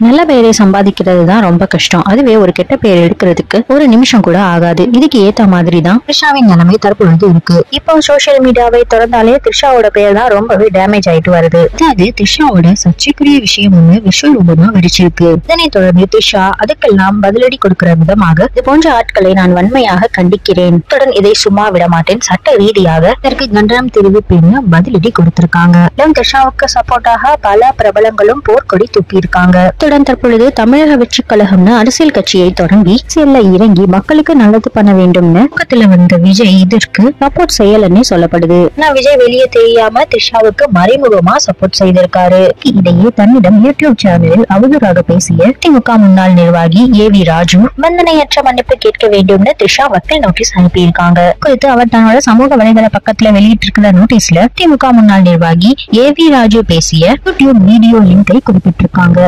நல்ல பெயரை சம்பாதிக்கிறது தான் ரொம்ப கஷ்டம். அதுவே ஒரு கெட்ட பெயர் எடுக்கிறதுக்கு ஒரு நிமிஷம் கூட ஆகாது. இதுக்கு ஏத்த மாதிரி தான் த்ரிஷாவின் நிலைமை தற்பொழுது இருக்கு. இப்போ சோசியல் மீடியாவை திறந்தாலே த்ரிஷாவோட பெயர் தான் ரொம்பவே டேமேஜ் ஆயிட்டு வருது. அதாவது த்ரிஷாவோட சர்ச்சைக்குரிய விஷயம் ஒண்ணு விஸ்வரூபமா வெடிச்சிருக்கு. இதனை தொடர்ந்து த்ரிஷா அதுக்கெல்லாம் பதிலடி கொடுக்கிற விதமாக இது போன்ற ஆட்களை நான் வன்மையாக கண்டிக்கிறேன். இத்துடன் இதை சும்மா விட மாட்டேன். சட்ட ரீதியாக இதற்கு கண்டனம் தெரிவிப்பேன்னு பதிலடி கொடுத்திருக்காங்க. த்ரிஷாவுக்கு சப்போர்ட்டாக பல பிரபலங்களும் போர்க்கொடி தூக்கியிருக்காங்க. தற்பொழுது தமிழக வெற்றி கழகம்னு அரசியல் கட்சியை தொடங்கி அரசியல்ல இறங்கி மக்களுக்கு நல்லது பண்ண வேண்டும்னு பக்கத்துல வந்த விஜய் இதற்கு சப்போர்ட் செய்யலன்னு சொல்லப்படுது. விஜய் வெளியே தெரியாம த்ரிஷாவுக்கு மறைமுகமா சப்போர்ட் செய்திருக்காரு. இடையே தன்னிடம் யூடியூப் சேனலில் அவதூறாக பேசிய திமுக முன்னாள் நிர்வாகி ஏவி ராஜு நிபந்தனையற்ற மன்னிப்பு கேட்க வேண்டும்னு த்ரிஷா வக்கீல் நோட்டீஸ் அனுப்பியிருக்காங்க. குறித்து அவர் தன்னோட சமூக வலைதள பக்கத்துல வெளியிட்டிருக்கிற நோட்டீஸ்ல திமுக முன்னாள் நிர்வாகி ஏவி ராஜு பேசிய யூடியூப் வீடியோ லிங்கை குறிப்பிட்டிருக்காங்க.